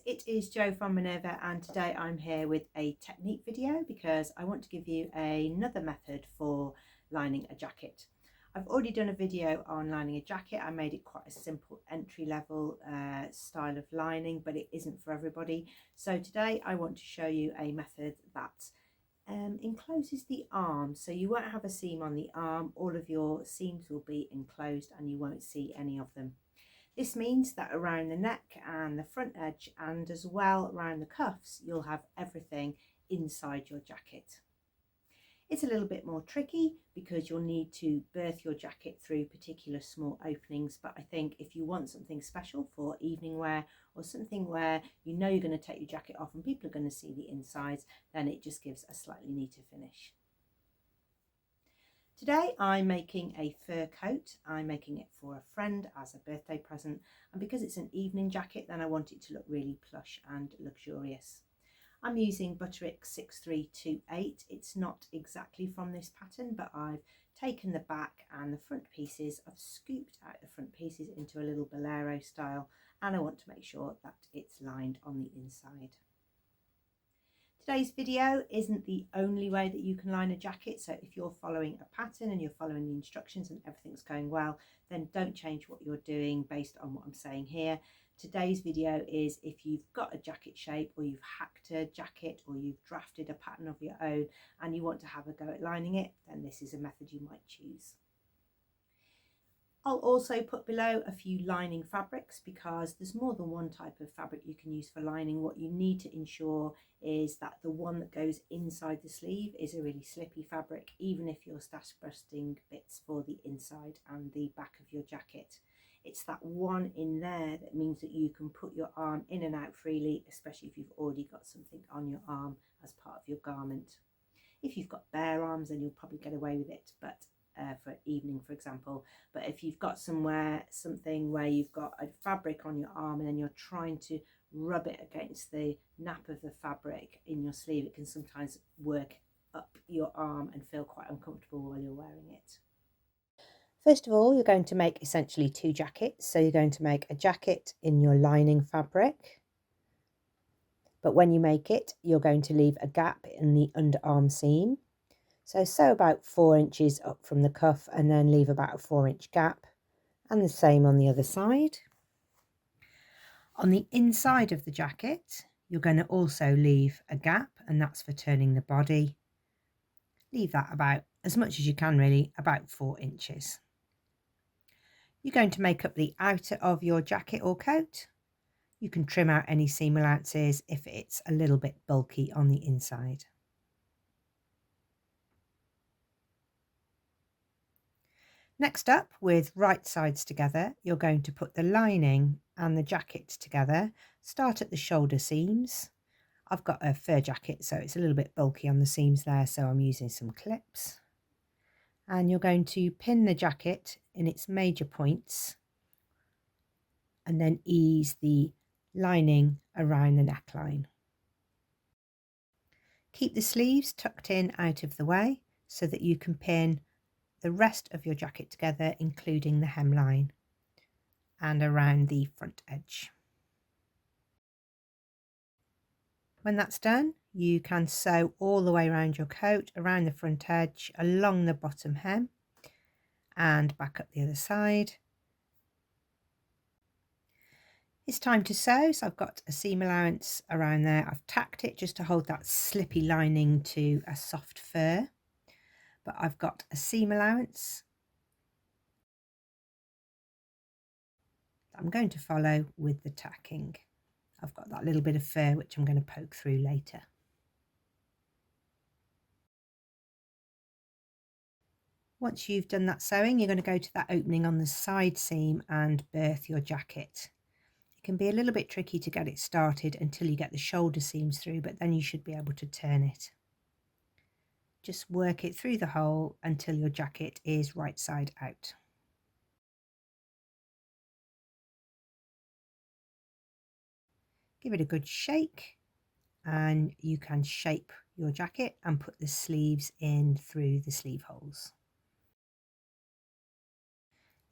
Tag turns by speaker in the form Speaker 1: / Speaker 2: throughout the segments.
Speaker 1: it is Jo from Minerva, and today I'm here with a technique video because I want to give you another method for lining a jacket. I've already done a video on lining a jacket. I made it quite a simple entry level style of lining, but it isn't for everybody. So today I want to show you a method that encloses the arm, so you won't have a seam on the arm. All of your seams will be enclosed and you won't see any of them. This means that around the neck and the front edge, and as well around the cuffs, you'll have everything inside your jacket. It's a little bit more tricky because you'll need to berth your jacket through particular small openings, but I think if you want something special for evening wear or something where you know you're going to take your jacket off and people are going to see the insides, then it just gives a slightly neater finish. Today I'm making a fur coat. I'm making it for a friend as a birthday present, and because it's an evening jacket, then I want it to look really plush and luxurious. I'm using Butterick 6328. It's not exactly from this pattern, but I've taken the back and the front pieces. I've scooped out the front pieces into a little bolero style, and I want to make sure that it's lined on the inside. Today's video isn't the only way that you can line a jacket, so if you're following a pattern and you're following the instructions and everything's going well, then don't change what you're doing based on what I'm saying here. Today's video is if you've got a jacket shape, or you've hacked a jacket, or you've drafted a pattern of your own and you want to have a go at lining it, then this is a method you might choose. I'll also put below a few lining fabrics because there's more than one type of fabric you can use for lining. What you need to ensure is that the one that goes inside the sleeve is a really slippy fabric, even if you're stash busting bits for the inside and the back of your jacket. It's that one in there that means that you can put your arm in and out freely, especially if you've already got something on your arm as part of your garment. If you've got bare arms, then you'll probably get away with it, but for evening, for example. But if you've got something where you've got a fabric on your arm and then you're trying to rub it against the nap of the fabric in your sleeve, it can sometimes work up your arm and feel quite uncomfortable while you're wearing it. First of all, you're going to make essentially two jackets. So you're going to make a jacket in your lining fabric, but when you make it, you're going to leave a gap in the underarm seam. So about 4 inches up from the cuff, and then leave about a 4-inch gap, and the same on the other side. On the inside of the jacket, you're going to also leave a gap, and that's for turning the body. Leave that about as much as you can, really, about 4 inches. You're going to make up the outer of your jacket or coat. You can trim out any seam allowances if it's a little bit bulky on the inside. Next up, with right sides together, you're going to put the lining and the jacket together. Start at the shoulder seams. I've got a fur jacket, so it's a little bit bulky on the seams there, so I'm using some clips. And you're going to pin the jacket in its major points and then ease the lining around the neckline. Keep the sleeves tucked in out of the way so that you can pin the rest of your jacket together, including the hemline and around the front edge. When that's done, you can sew all the way around your coat, around the front edge, along the bottom hem, and back up the other side. It's time to sew, so I've got a seam allowance around there. I've tacked it just to hold that slippy lining to a soft fur. But I've got a seam allowance I'm going to follow with the tacking. I've got that little bit of fur which I'm going to poke through later. Once you've done that sewing, you're going to go to that opening on the side seam and berth your jacket. It can be a little bit tricky to get it started until you get the shoulder seams through, but then you should be able to turn it. Just work it through the hole until your jacket is right side out. Give it a good shake and you can shape your jacket and put the sleeves in through the sleeve holes.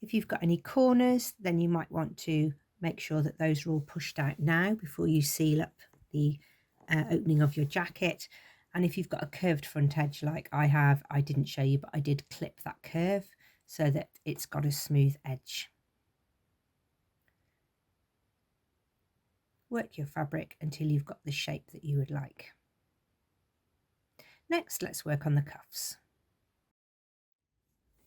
Speaker 1: If you've got any corners, then you might want to Make sure that those are all pushed out now before you seal up the opening of your jacket. And if you've got a curved front edge like I have, I didn't show you, but I did clip that curve so that it's got a smooth edge. Work your fabric until you've got the shape that you would like. Next, let's work on the cuffs.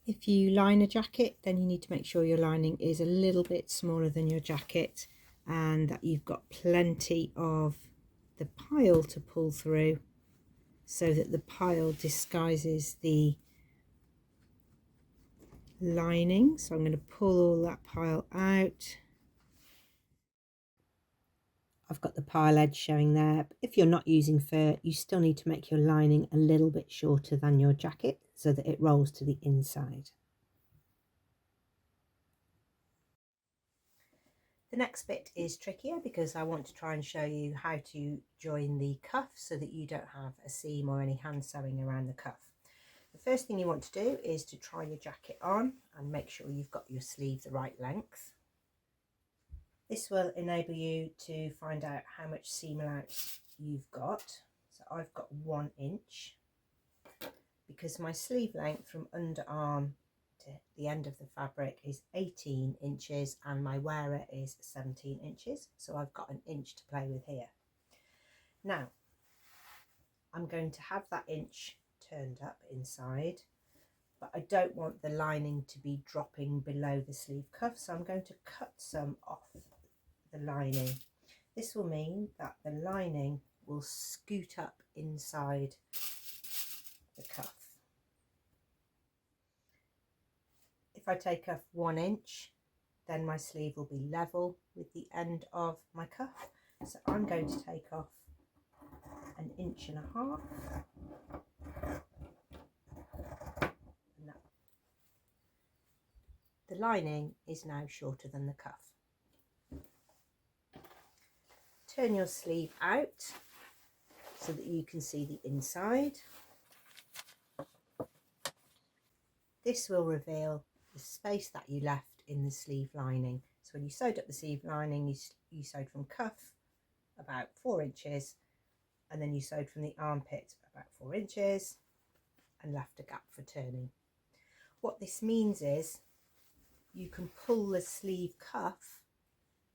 Speaker 1: If you line a jacket, then you need to make sure your lining is a little bit smaller than your jacket and that you've got plenty of the pile to pull through so that the pile disguises the lining. So I'm going to pull all that pile out. I've got the pile edge showing there. But if you're not using fur, you still need to make your lining a little bit shorter than your jacket so that it rolls to the inside. The next bit is trickier because I want to try and show you how to join the cuff so that you don't have a seam or any hand sewing around the cuff. The first thing you want to do is to try your jacket on and make sure you've got your sleeve the right length. This will enable you to find out how much seam allowance you've got. So I've got 1 inch because my sleeve length from underarm to the end of the fabric is 18 inches and my wearer is 17 inches. So I've got 1 inch to play with here. Now I'm going to have that inch turned up inside, but I don't want the lining to be dropping below the sleeve cuff, so I'm going to cut some off the lining. This will mean that the lining will scoot up inside the cuff. If I take off 1 inch, then my sleeve will be level with the end of my cuff. So I'm going to take off 1.5 inches. And the lining is now shorter than the cuff. Turn your sleeve out so that you can see the inside. This will reveal the space that you left in the sleeve lining. So when you sewed up the sleeve lining, you sewed from cuff about 4 inches, and then you sewed from the armpit about 4 inches and left a gap for turning. What this means is you can pull the sleeve cuff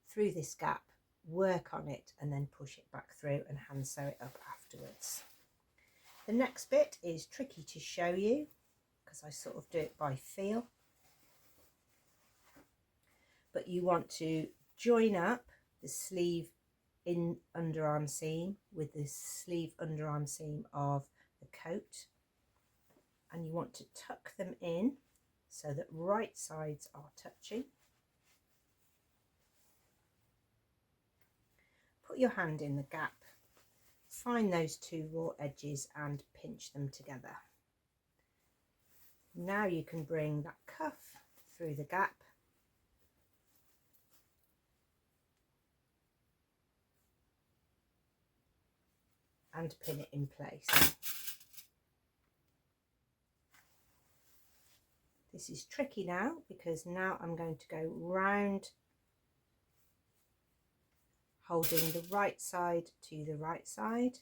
Speaker 1: through this gap, work on it, and then push it back through and hand sew it up afterwards. The next bit is tricky to show you because I sort of do it by feel, but you want to join up the sleeve in underarm seam with the sleeve underarm seam of the coat, and you want to tuck them in so that right sides are touching. Put your hand in the gap, find those 2 raw edges and pinch them together. Now you can bring that cuff through the gap and pin it in place. This is tricky now because now I'm going to go round, holding the right side to the right side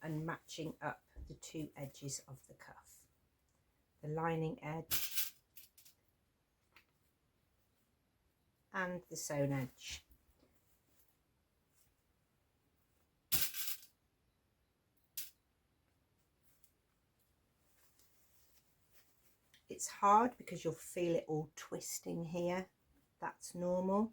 Speaker 1: and matching up the 2 edges of the cuff. The lining edge and the sewn edge. It's hard because you'll feel it all twisting here. That's normal.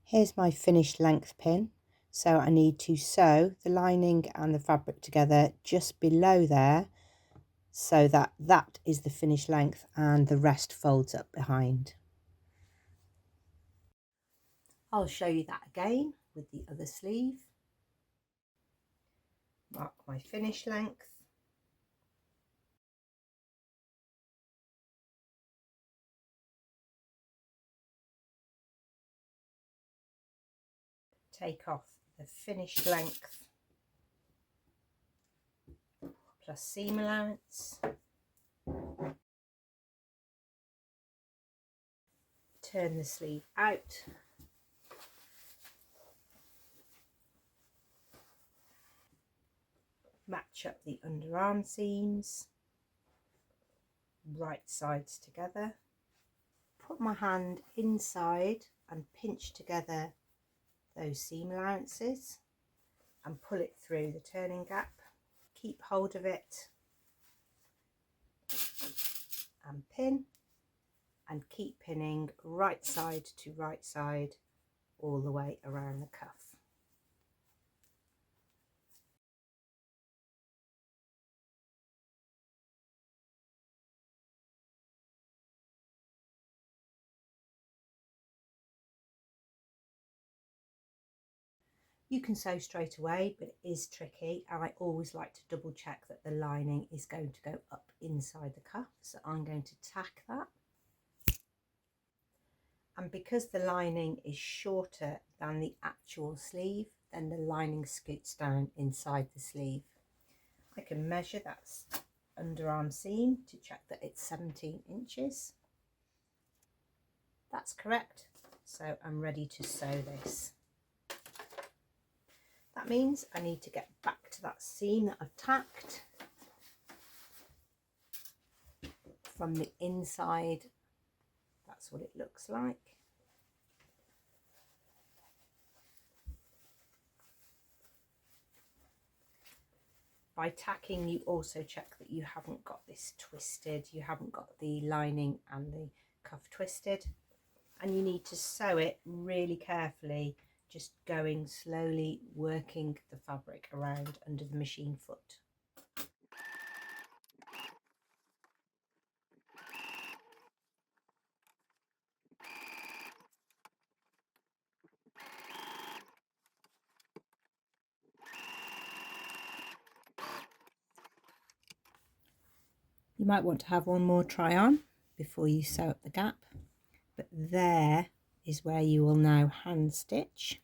Speaker 1: Here's my finished length pin. So I need to sew the lining and the fabric together just below there so that that is the finished length and the rest folds up behind. I'll show you that again with the other sleeve. Mark my finished length. Take off the finished length, plus seam allowance. Turn the sleeve out. Match up the underarm seams, right sides together. Put my hand inside and pinch together those seam allowances and pull it through the turning gap. Keep hold of it and pin, and keep pinning right side to right side all the way around the cuff. You can sew straight away, but it is tricky, and I always like to double check that the lining is going to go up inside the cuff. So I'm going to tack that. And because the lining is shorter than the actual sleeve, then the lining scoots down inside the sleeve. I can measure that underarm seam to check that it's 17 inches. That's correct. So I'm ready to sew this. That means I need to get back to that seam that I've tacked from the inside. That's what it looks like. By tacking, you also check that you haven't got this twisted, you haven't got the lining and the cuff twisted, and you need to sew it really carefully, just going slowly, working the fabric around under the machine foot. You might want to have one more try on before you sew up the gap, but there is where you will now hand stitch.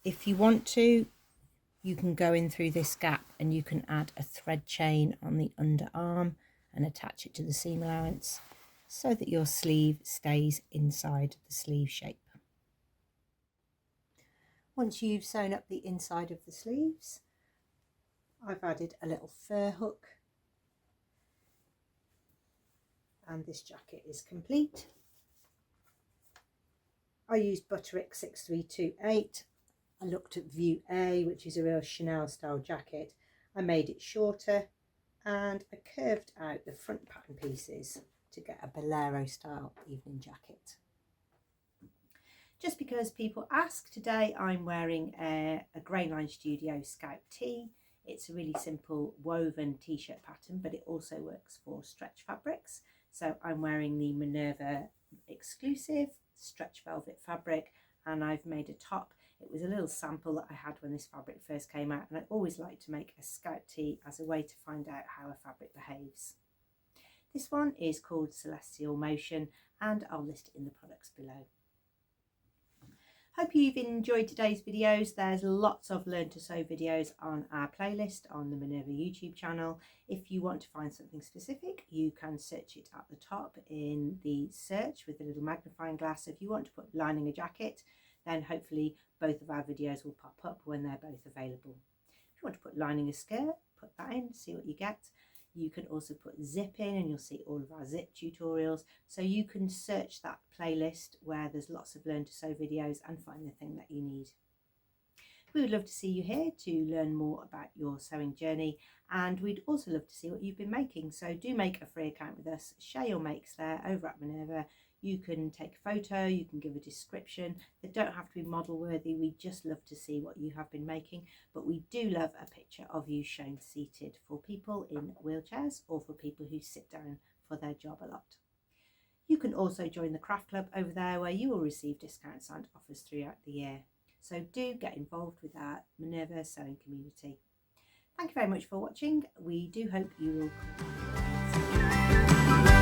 Speaker 1: If you want to, you can go in through this gap and you can add a thread chain on the underarm and attach it to the seam allowance so that your sleeve stays inside the sleeve shape. Once you've sewn up the inside of the sleeves, I've added a little fur hook, and this jacket is complete. I used Butterick 6328. I looked at View A, which is a real Chanel style jacket. I made it shorter and I curved out the front pattern pieces to get a bolero style evening jacket. Just because people ask, today I'm wearing a Greyline Studio Scout tee. It's a really simple woven t-shirt pattern, but it also works for stretch fabrics. So I'm wearing the Minerva exclusive stretch velvet fabric, and I've made a top. It was a little sample that I had when this fabric first came out, and I always like to make a scout tee as a way to find out how a fabric behaves. This one is called Celestial Motion, and I'll list it in the products below. Hope you've enjoyed today's videos. There's lots of Learn to Sew videos on our playlist on the Minerva YouTube channel. If you want to find something specific, you can search it at the top in the search with a little magnifying glass. So if you want to put lining a jacket, then hopefully both of our videos will pop up when they're both available. If you want to put lining a skirt, put that in, see what you get. You can also put zip in and you'll see all of our zip tutorials. So you can search that playlist where there's lots of Learn to Sew videos and find the thing that you need. We would love to see you here to learn more about your sewing journey, and we'd also love to see what you've been making. So do make a free account with us, share your makes there over at Minerva. You can take a photo, you can give a description. They don't have to be model worthy. We just love to see what you have been making, but we do love a picture of you shown seated for people in wheelchairs or for people who sit down for their job a lot. You can also join the craft club over there where you will receive discounts and offers throughout the year. So do get involved with our Minerva sewing community. Thank you very much for watching. We do hope you will come back.